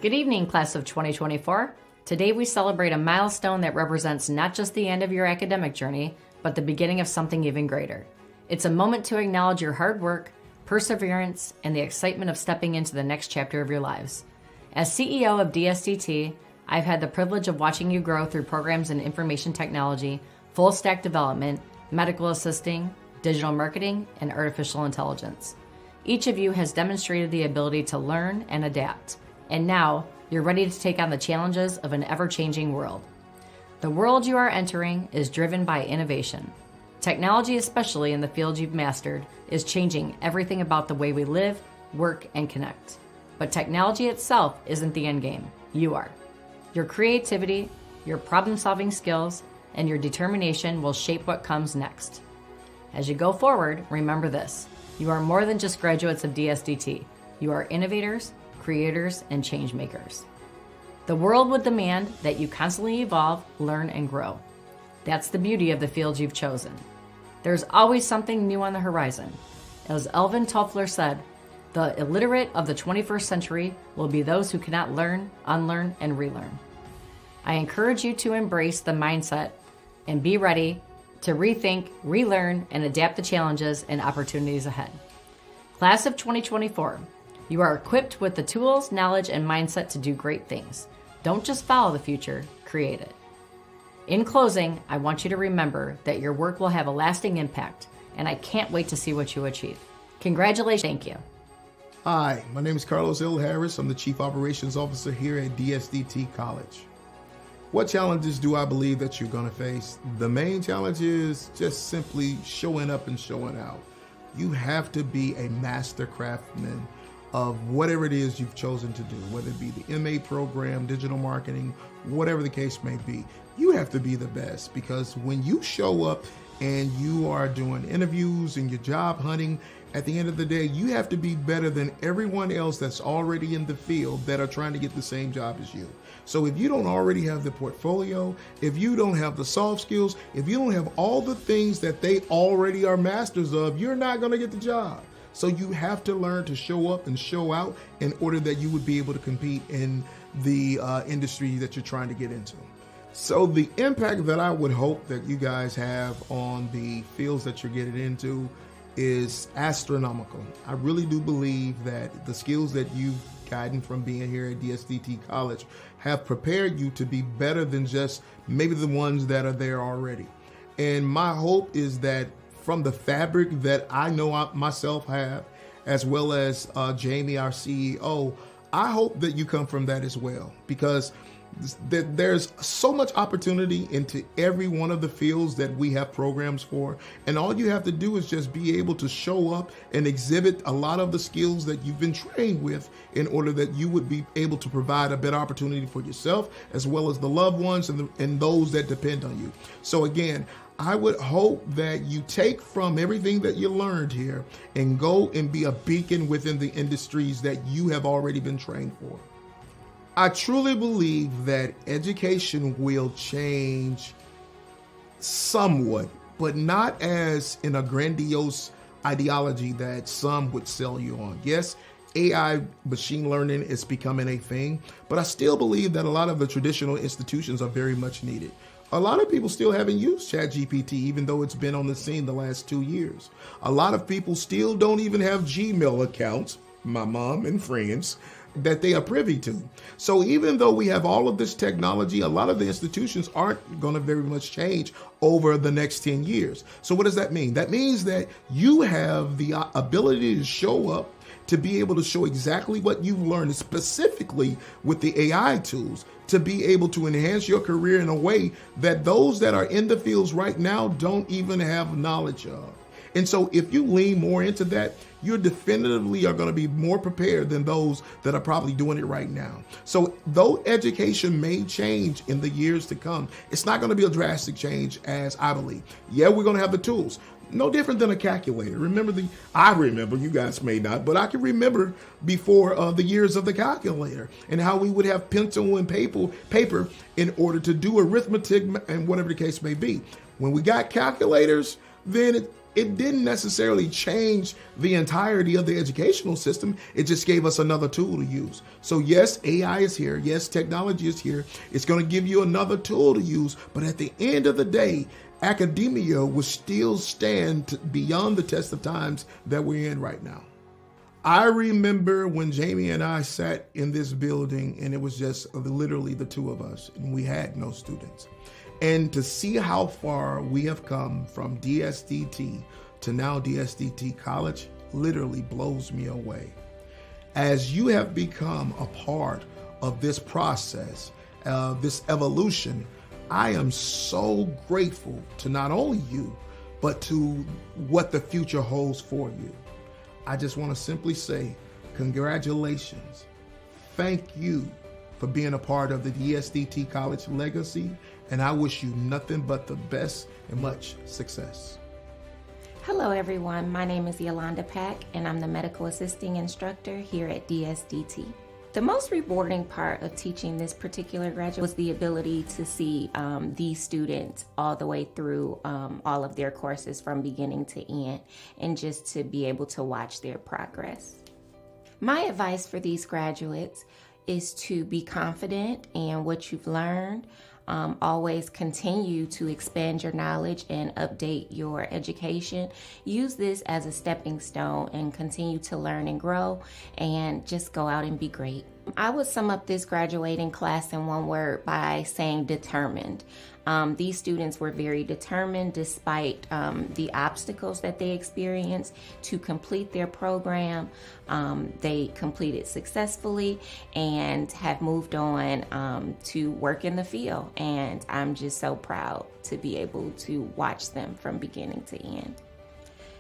Good evening, class of 2024. Today we celebrate a milestone that represents not just the end of your academic journey, but the beginning of something even greater. It's a moment to acknowledge your hard work, perseverance, and the excitement of stepping into the next chapter of your lives. As CEO of DSDT, I've had the privilege of watching you grow through programs in information technology, full stack development, medical assisting, digital marketing, and artificial intelligence. Each of you has demonstrated the ability to learn and adapt, and now you're ready to take on the challenges of an ever-changing world. The world you are entering is driven by innovation. Technology, especially in the field you've mastered, is changing everything about the way we live, work, and connect. But technology itself isn't the end game. You are. Your creativity, your problem-solving skills, and your determination will shape what comes next. As you go forward, remember this. You are more than just graduates of DSDT. You are innovators, creators, and change makers. The world would demand that you constantly evolve, learn, and grow. That's the beauty of the field you've chosen. There's always something new on the horizon. As Alvin Toffler said, the illiterate of the 21st century will be those who cannot learn, unlearn, and relearn. I encourage you to embrace the mindset and be ready to rethink, relearn, and adapt the challenges and opportunities ahead. Class of 2024, you are equipped with the tools, knowledge, and mindset to do great things. Don't just follow the future, create it. In closing, I want you to remember that your work will have a lasting impact, and I can't wait to see what you achieve. Congratulations. Thank you. Hi, my name is Carlos L. Harris. I'm the Chief Operations Officer here at DSDT College. What challenges do I believe that you're going to face? The main challenge is just simply showing up and showing out. You have to be a master craftsman of whatever it is you've chosen to do, whether it be the MA program, digital marketing, whatever the case may be. You have to be the best, because when you show up and you are doing interviews and your job hunting, at the end of the day, you have to be better than everyone else that's already in the field that are trying to get the same job as you. So if you don't already have the portfolio, if you don't have the soft skills, if you don't have all the things that they already are masters of, you're not going to get the job. So you have to learn to show up and show out in order that you would be able to compete in the industry that you're trying to get into. So the impact that I would hope that you guys have on the fields that you're getting into is astronomical. I really do believe that the skills that you've gotten from being here at DSDT College have prepared you to be better than just maybe the ones that are there already. And my hope is that from the fabric that I know I myself have, as well as Jamie, our CEO, I hope that you come from that as well, because there's so much opportunity into every one of the fields that we have programs for. And all you have to do is just be able to show up and exhibit a lot of the skills that you've been trained with in order that you would be able to provide a better opportunity for yourself, as well as the loved ones and those that depend on you. So again, I would hope that you take from everything that you learned here and go and be a beacon within the industries that you have already been trained for. I truly believe that education will change somewhat, but not as in a grandiose ideology that some would sell you on. Yes, AI, machine learning is becoming a thing, but I still believe that a lot of the traditional institutions are very much needed. A lot of people still haven't used ChatGPT, even though it's been on the scene the last 2 years. A lot of people still don't even have Gmail accounts, my mom and friends, that they are privy to. So even though we have all of this technology, a lot of the institutions aren't going to very much change over the next 10 years. So what does that mean? That means that you have the ability to show up, to be able to show exactly what you've learned, specifically with the AI tools, to be able to enhance your career in a way that those that are in the fields right now don't even have knowledge of. And so if you lean more into that, you definitively are going to be more prepared than those that are probably doing it right now. So though education may change in the years to come, it's not going to be a drastic change, as I believe. Yeah, we're going to have the tools. No different than a calculator. I remember, you guys may not, but I can remember before the years of the calculator and how we would have pencil and paper in order to do arithmetic and whatever the case may be. When we got calculators, then It didn't necessarily change the entirety of the educational system. It just gave us another tool to use. So yes, AI is here. Yes, technology is here. It's going to give you another tool to use. But at the end of the day, academia will still stand beyond the test of times that we're in right now. I remember when Jamie and I sat in this building and it was just literally the two of us and we had no students. And to see how far we have come from DSDT to now DSDT College literally blows me away. As you have become a part of this process, this evolution, I am so grateful to not only you, but to what the future holds for you. I just want to simply say, congratulations. Thank you for being a part of the DSDT College legacy, and I wish you nothing but the best and much success. Hello everyone, my name is Yolanda Pack, and I'm the Medical Assisting Instructor here at DSDT. The most rewarding part of teaching this particular graduate was the ability to see these students all the way through all of their courses from beginning to end, and just to be able to watch their progress. My advice for these graduates is to be confident in what you've learned. Always continue to expand your knowledge and update your education. Use this as a stepping stone and continue to learn and grow, and just go out and be great. I would sum up this graduating class in one word by saying determined. These students were very determined despite the obstacles that they experienced to complete their program. They completed successfully and have moved on to work in the field. And I'm just so proud to be able to watch them from beginning to end.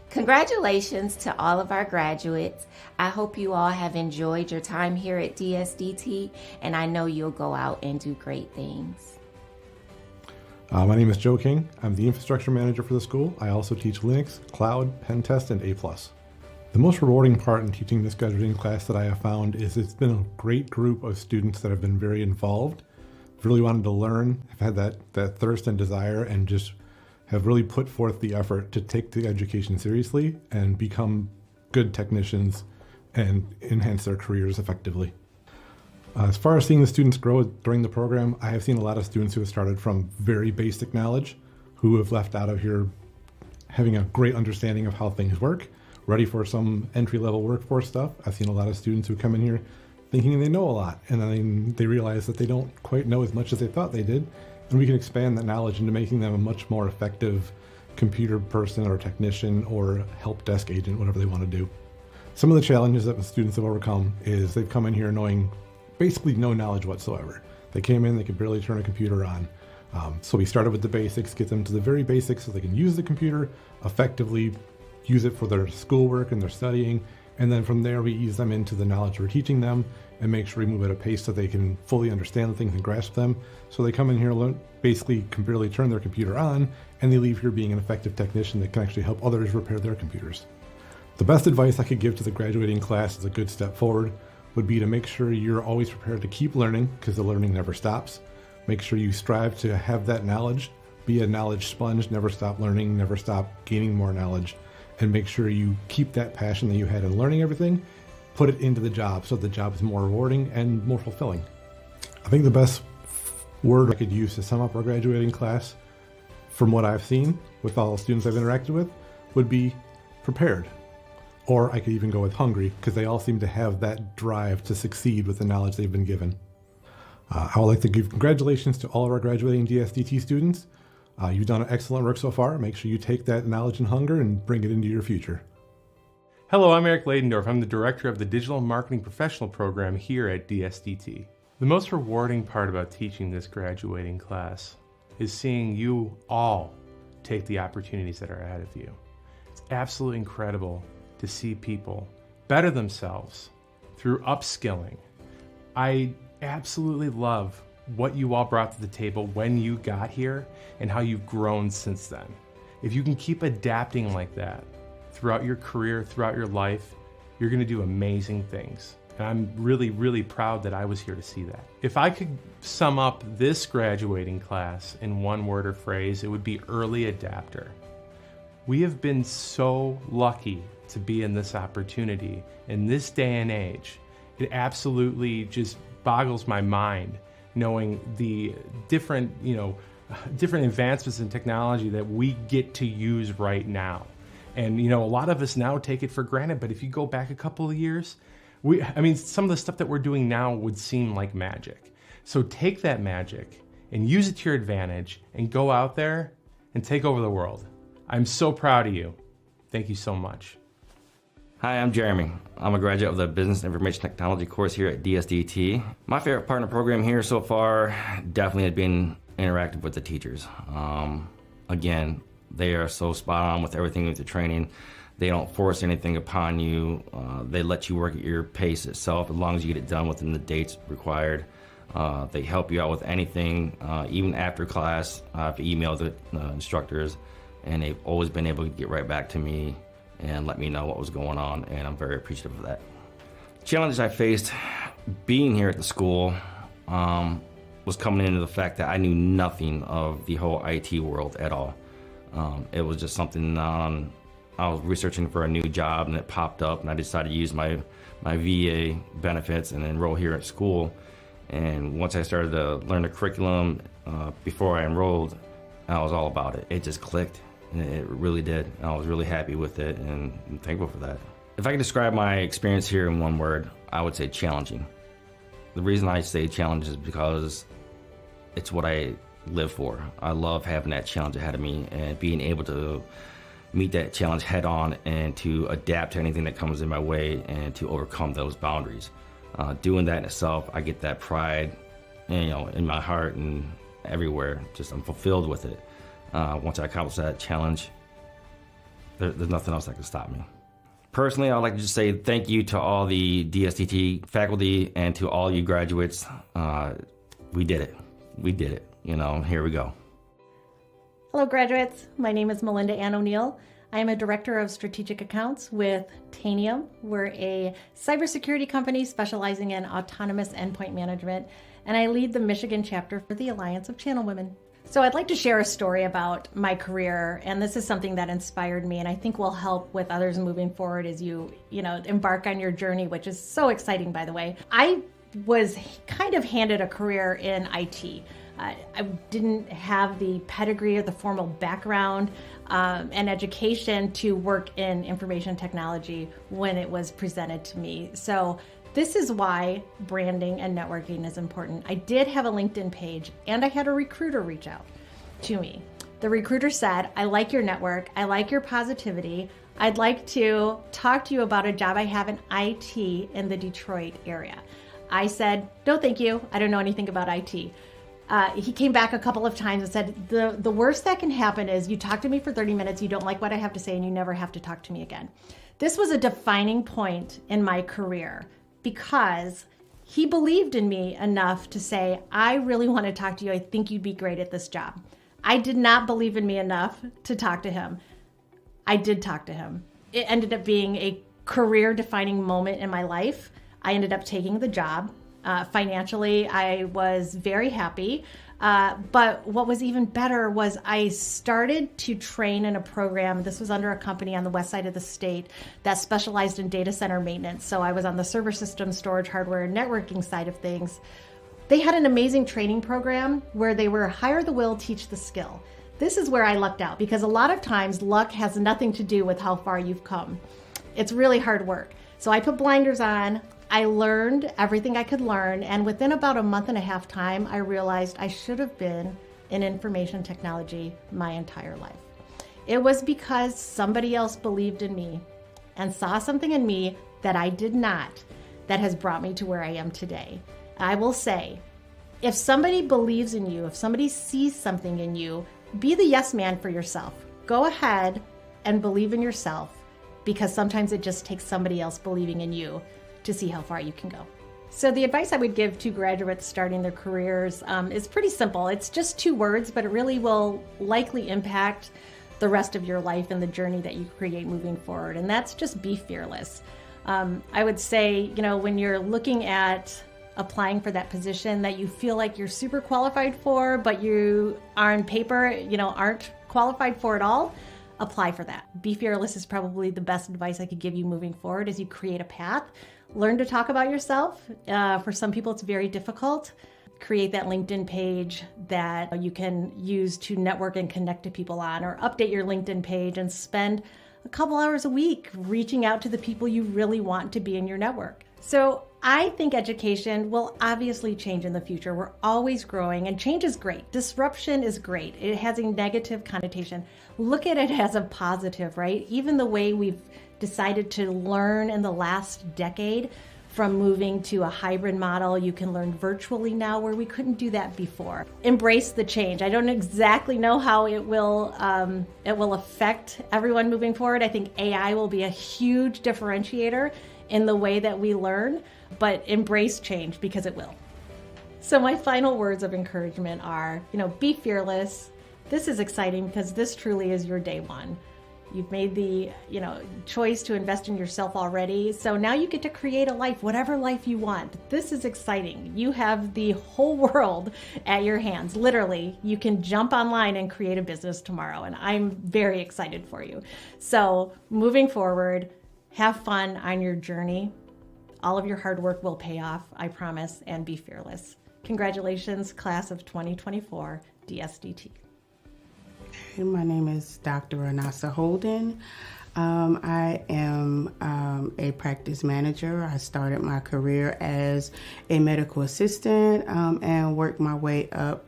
Congratulations to all of our graduates. I hope you all have enjoyed your time here at DSDT, and I know you'll go out and do great things. My name is Joe King. I'm the infrastructure manager for the school. I also teach Linux, Cloud, Pen Test, and A+. The most rewarding part in teaching this graduating class that I have found is it's been a great group of students that have been very involved, really wanted to learn, have had that thirst and desire, and just have really put forth the effort to take the education seriously and become good technicians and enhance their careers effectively. As far as seeing the students grow during the program, I have seen a lot of students who have started from very basic knowledge, who have left out of here having a great understanding of how things work, ready for some entry-level workforce stuff. I've seen a lot of students who come in here thinking they know a lot, and then they realize that they don't quite know as much as they thought they did, and we can expand that knowledge into making them a much more effective computer person or technician or help desk agent, whatever they want to do. Some of the challenges that the students have overcome is they've come in here knowing basically no knowledge whatsoever. They came in, they could barely turn a computer on. So we started with the basics, get them to the very basics so they can use the computer, effectively use it for their schoolwork and their studying, and then from there we ease them into the knowledge we're teaching them and make sure we move at a pace so they can fully understand the things and grasp them. So they come in here, learn, basically can barely turn their computer on, and they leave here being an effective technician that can actually help others repair their computers. The best advice I could give to the graduating class as a good step forward would be to make sure you're always prepared to keep learning, because the learning never stops. Make sure you strive to have that knowledge, be a knowledge sponge, never stop learning, never stop gaining more knowledge, and make sure you keep that passion that you had in learning everything, put it into the job so the job is more rewarding and more fulfilling. I think the best word I could use to sum up our graduating class, from what I've seen with all the students I've interacted with, would be prepared. Or I could even go with hungry, because they all seem to have that drive to succeed with the knowledge they've been given. I would like to give congratulations to all of our graduating DSDT students. You've done excellent work so far. Make sure you take that knowledge and hunger and bring it into your future. Hello, I'm Eric Lendorf. I'm the director of the Digital Marketing Professional Program here at DSDT. The most rewarding part about teaching this graduating class is seeing you all take the opportunities that are ahead of you. It's absolutely incredible to see people better themselves through upskilling. I absolutely love what you all brought to the table when you got here and how you've grown since then. If you can keep adapting like that throughout your career, throughout your life, you're going to do amazing things. And I'm really, really proud that I was here to see that. If I could sum up this graduating class in one word or phrase, it would be early adapter. We have been so lucky to be in this opportunity. In this day and age, it absolutely just boggles my mind knowing the different advancements in technology that we get to use right now. And a lot of us now take it for granted, but if you go back a couple of years, some of the stuff that we're doing now would seem like magic. So take that magic and use it to your advantage and go out there and take over the world. I'm so proud of you. Thank you so much. Hi, I'm Jeremy. I'm a graduate of the Business Information Technology course here at DSDT. My favorite part of the program here so far definitely has been interactive with the teachers. Again, they are so spot on with everything with the training. They don't force anything upon you. They let you work at your pace itself as long as you get it done within the dates required. They help you out with anything, even after class. I've emailed the instructors, and they've always been able to get right back to me and let me know what was going on, and I'm very appreciative of that. Challenges I faced being here at the school was coming into the fact that I knew nothing of the whole IT world at all. It was just something I was researching for a new job, and it popped up, and I decided to use my VA benefits and enroll here at school. And once I started to learn the curriculum before I enrolled, I was all about it. It just clicked. It really did. I was really happy with it, and I'm thankful for that. If I could describe my experience here in one word, I would say challenging. The reason I say challenge is because it's what I live for. I love having that challenge ahead of me and being able to meet that challenge head on and to adapt to anything that comes in my way and to overcome those boundaries. Doing that in itself, I get that pride, in my heart and everywhere. Just I'm fulfilled with it. Once I accomplish that challenge, there's nothing else that can stop me. Personally, I'd like to just say thank you to all the DSDT faculty and to all you graduates. We did it. We did it. Here we go. Hello, graduates. My name is Melinda ONeal. I am a director of strategic accounts with Tanium. We're a cybersecurity company specializing in autonomous endpoint management, and I lead the Michigan chapter for the Alliance of Channel Women. So I'd like to share a story about my career, and this is something that inspired me and I think will help with others moving forward as you embark on your journey, which is so exciting, by the way. I was kind of handed a career in IT. I didn't have the pedigree or the formal background and education to work in information technology when it was presented to me. So this is why branding and networking is important. I did have a LinkedIn page, and I had a recruiter reach out to me. The recruiter said, I like your network. I like your positivity. I'd like to talk to you about a job I have in IT in the Detroit area. I said, no, thank you. I don't know anything about IT. He came back a couple of times and said, the worst that can happen is you talk to me for 30 minutes, you don't like what I have to say, and you never have to talk to me again. This was a defining point in my career because he believed in me enough to say, I really want to talk to you. I think you'd be great at this job. I did not believe in me enough to talk to him. I did talk to him. It ended up being a career-defining moment in my life. I ended up taking the job. Financially, I was very happy. But what was even better was I started to train in a program. This was under a company on the west side of the state that specialized in data center maintenance. So I was on the server system, storage, hardware, and networking side of things. They had an amazing training program where they were hire the will, teach the skill. This is where I lucked out because a lot of times luck has nothing to do with how far you've come. It's really hard work. So I put blinders on. I learned everything I could learn, and within about a month and a half time, I realized I should have been in information technology my entire life. It was because somebody else believed in me and saw something in me that I did not that has brought me to where I am today. I will say, if somebody believes in you, if somebody sees something in you, be the yes man for yourself. Go ahead and believe in yourself, because sometimes it just takes somebody else believing in you to see how far you can go. So the advice I would give to graduates starting their careers is pretty simple. It's just 2 words, but it really will likely impact the rest of your life and the journey that you create moving forward. And that's just be fearless. I would say, when you're looking at applying for that position that you feel like you're super qualified for, but you are on paper, aren't qualified for at all, apply for that. Be fearless is probably the best advice I could give you moving forward as you create a path. Learn to talk about yourself. For some people, it's very difficult. Create that LinkedIn page that you can use to network and connect to people on, or update your LinkedIn page and spend a couple hours a week reaching out to the people you really want to be in your network. So I think education will obviously change in the future. We're always growing, and change is great. Disruption is great. It has a negative connotation. Look at it as a positive, right? Even the way we've decided to learn in the last decade, from moving to a hybrid model. You can learn virtually now where we couldn't do that before. Embrace the change. I don't exactly know how it will affect everyone moving forward. I think AI will be a huge differentiator in the way that we learn, but embrace change because it will. So my final words of encouragement are, be fearless. This is exciting because this truly is your day one. You've made the, choice to invest in yourself already. So now you get to create a life, whatever life you want. This is exciting. You have the whole world at your hands. Literally, you can jump online and create a business tomorrow. And I'm very excited for you. So moving forward, have fun on your journey. All of your hard work will pay off, I promise, and be fearless. Congratulations, class of 2024, DSDT. My name is Dr. Anasa Holden. I am a practice manager. I started my career as a medical assistant and worked my way up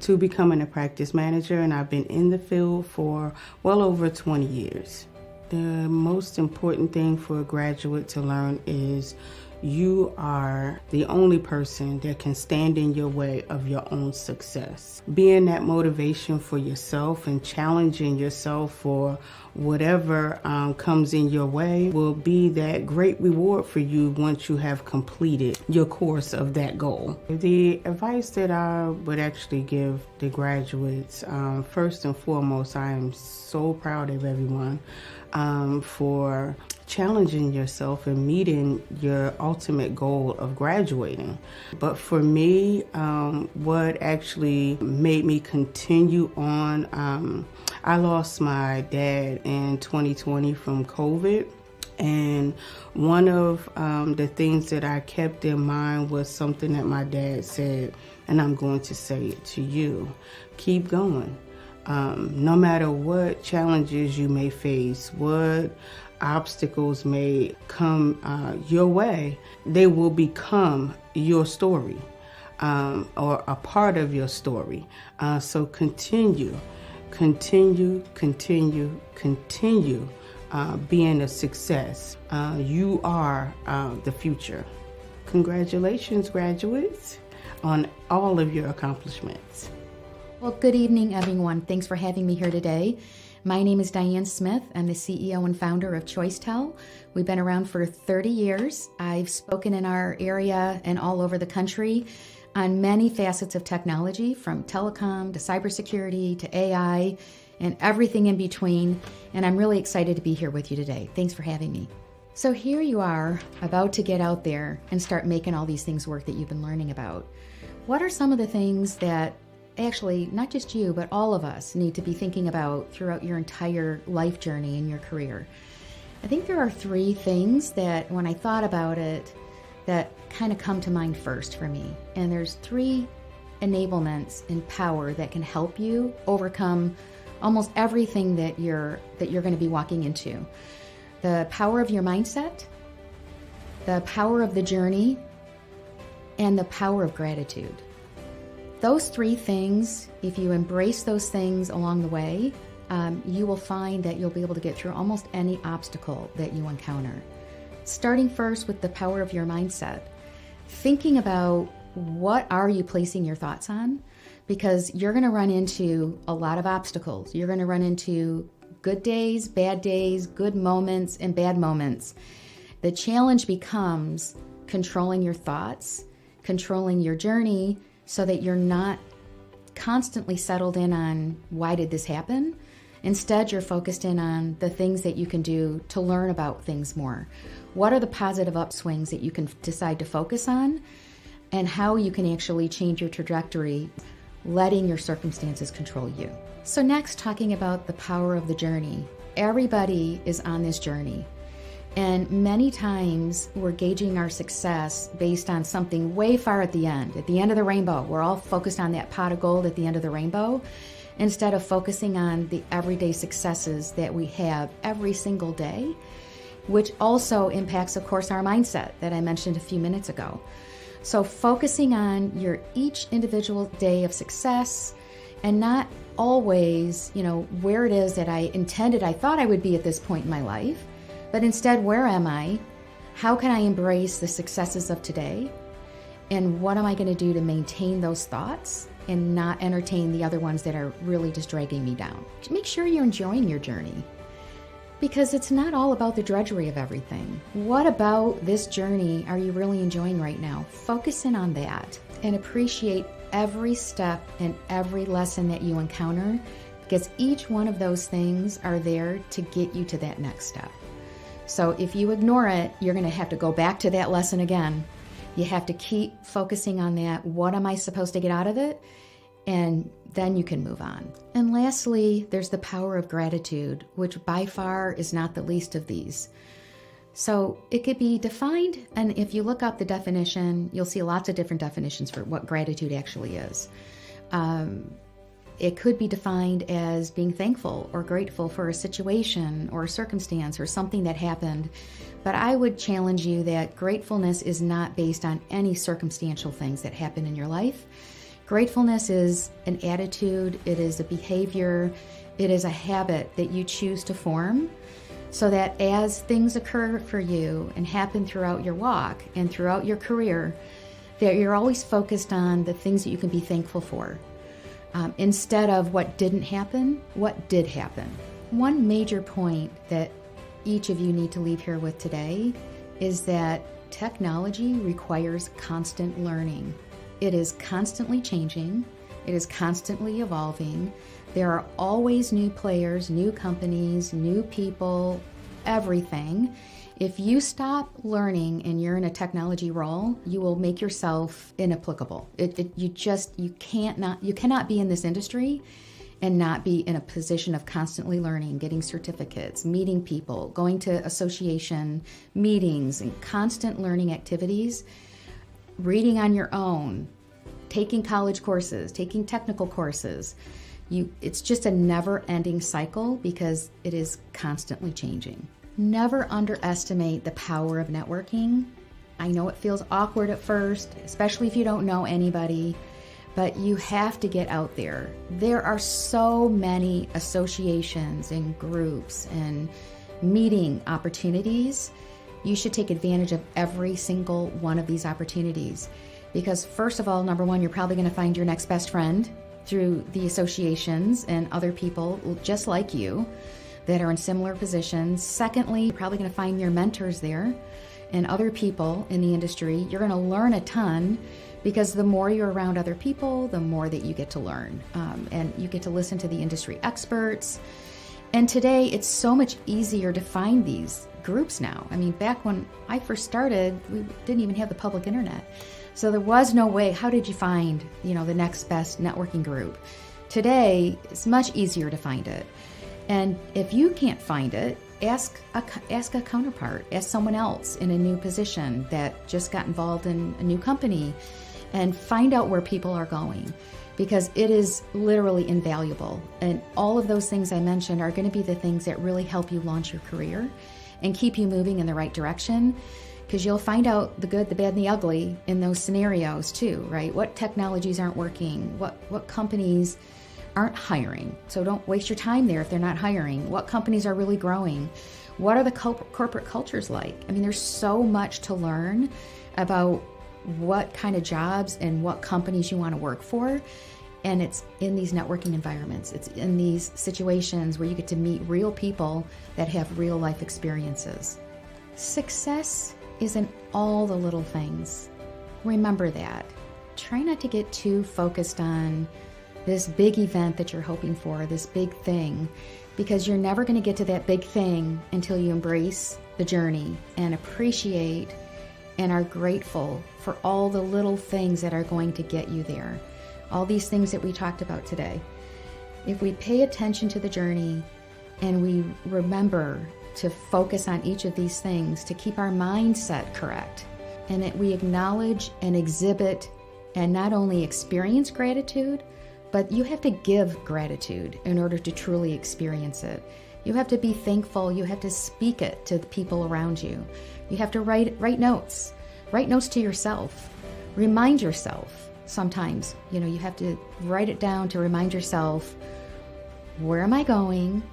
to becoming a practice manager, and I've been in the field for well over 20 years. The most important thing for a graduate to learn is you are the only person that can stand in your way of your own success. Being that motivation for yourself and challenging yourself for whatever comes in your way will be that great reward for you once you have completed your course of that goal. The advice that I would actually give the graduates, first and foremost, I am so proud of everyone for challenging yourself and meeting your ultimate goal of graduating. But for me, what actually made me continue on, I lost my dad in 2020 from COVID. And one of the things that I kept in mind was something that my dad said, and I'm going to say it to you: keep going. No matter what challenges you may face, what obstacles may come your way, they will become your story or a part of your story. So continue being a success. You are the future. Congratulations, graduates, on all of your accomplishments. Well, good evening, everyone. Thanks for having me here today. My name is Diane Smith. I'm the CEO and founder of ChoiceTel. We've been around for 30 years. I've spoken in our area and all over the country on many facets of technology, from telecom to cybersecurity to AI and everything in between. And I'm really excited to be here with you today. Thanks for having me. So here you are, about to get out there and start making all these things work that you've been learning about. What are some of the things that actually, not just you, but all of us need to be thinking about throughout your entire life journey in your career? I think there are three things that, when I thought about it, that kind of come to mind first for me. And there's three enablements and power that can help you overcome almost everything that you're going to be walking into. The power of your mindset, the power of the journey, and the power of gratitude. Those three things, if you embrace those things along the way, you will find that you'll be able to get through almost any obstacle that you encounter. Starting first with the power of your mindset. Thinking about what are you placing your thoughts on, because you're going to run into a lot of obstacles. You're going to run into good days, good moments, and bad moments. The challenge becomes controlling your thoughts, controlling your journey, so that you're not constantly settled in on why did this happen. Instead, you're focused in on the things that you can do to learn about things more. What are the positive upswings that you can decide to focus on, and how you can actually change your trajectory, letting your circumstances control you. So next, talking about the power of the journey. Everybody is on this journey. And many times we're gauging our success based on something way far at the end of the rainbow. We're all focused on that pot of gold at the end of the rainbow, instead of focusing on the everyday successes that we have every single day, which also impacts, of course, our mindset that I mentioned a few minutes ago. So focusing on your each individual day of success, and not always, where it is that I thought I would be at this point in my life, but instead, where am I? How can I embrace the successes of today? And what am I going to do to maintain those thoughts and not entertain the other ones that are really just dragging me down? Make sure you're enjoying your journey, because it's not all about the drudgery of everything. What about this journey are you really enjoying right now? Focus in on that and appreciate every step and every lesson that you encounter, because each one of those things are there to get you to that next step. So if you ignore it, you're going to have to go back to that lesson again. You have to keep focusing on that. What am I supposed to get out of it? And then you can move on. And lastly, there's the power of gratitude, which by far is not the least of these. So it could be defined, and if you look up the definition, you'll see lots of different definitions for what gratitude actually is. It could be defined as being thankful or grateful for a situation or a circumstance or something that happened. But I would challenge you that gratefulness is not based on any circumstantial things that happen in your life. Gratefulness is an attitude, it is a behavior, it is a habit that you choose to form, so that as things occur for you and happen throughout your walk and throughout your career, that you're always focused on the things that you can be thankful for. Instead of what didn't happen, what did happen. One major point that each of you need to leave here with today is that technology requires constant learning. It is constantly changing. It is constantly evolving. There are always new players, new companies, new people, everything. If you stop learning and you're in a technology role, you will make yourself inapplicable. You cannot be in this industry and not be in a position of constantly learning, getting certificates, meeting people, going to association meetings and constant learning activities, reading on your own, taking college courses, taking technical courses. It's just a never-ending cycle because it is constantly changing. Never underestimate the power of networking. I know it feels awkward at first, especially if you don't know anybody, but you have to get out there. There are so many associations and groups and meeting opportunities. You should take advantage of every single one of these opportunities, because first of all, number one, you're probably going to find your next best friend through the associations and other people just like you that are in similar positions. Secondly, you're probably going to find your mentors there and other people in the industry. You're going to learn a ton, because the more you're around other people, the more that you get to learn. And you get to listen to the industry experts. And today, it's so much easier to find these groups now. I mean, back when I first started, we didn't even have the public internet. So there was no way. How did you find, the next best networking group? Today, it's much easier to find it. And if you can't find it, ask a counterpart, ask someone else in a new position that just got involved in a new company, and find out where people are going, because it is literally invaluable. And all of those things I mentioned are going to be the things that really help you launch your career and keep you moving in the right direction, because you'll find out the good, the bad, and the ugly in those scenarios too, right? What technologies aren't working, what companies aren't hiring. So don't waste your time there if they're not hiring. What companies are really growing? What are the corporate cultures like? I mean, there's so much to learn about what kind of jobs and what companies you want to work for. And it's in these networking environments. It's in these situations where you get to meet real people that have real life experiences. Success is in all the little things. Remember that. Try not to get too focused on this big event that you're hoping for, this big thing, because you're never going to get to that big thing until you embrace the journey and appreciate and are grateful for all the little things that are going to get you there. All these things that we talked about today. If we pay attention to the journey and we remember to focus on each of these things, to keep our mindset correct, and that we acknowledge and exhibit and not only experience gratitude, but you have to give gratitude in order to truly experience it. You have to be thankful. You have to speak it to the people around you. You have to write notes. Write notes to yourself. Remind yourself. Sometimes, you have to write it down to remind yourself, where am I going?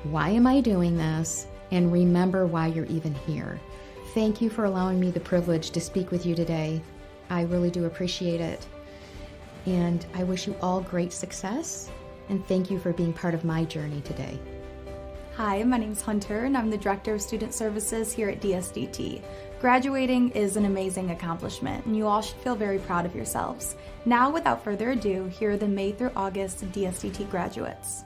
Why am I doing this? And remember why you're even here. Thank you for allowing me the privilege to speak with you today. I really do appreciate it. And I wish you all great success. And thank you for being part of my journey today. Hi, my name is Hunter, and I'm the Director of Student Services here at DSDT. Graduating is an amazing accomplishment, and you all should feel very proud of yourselves. Now, without further ado, here are the May through August DSDT graduates.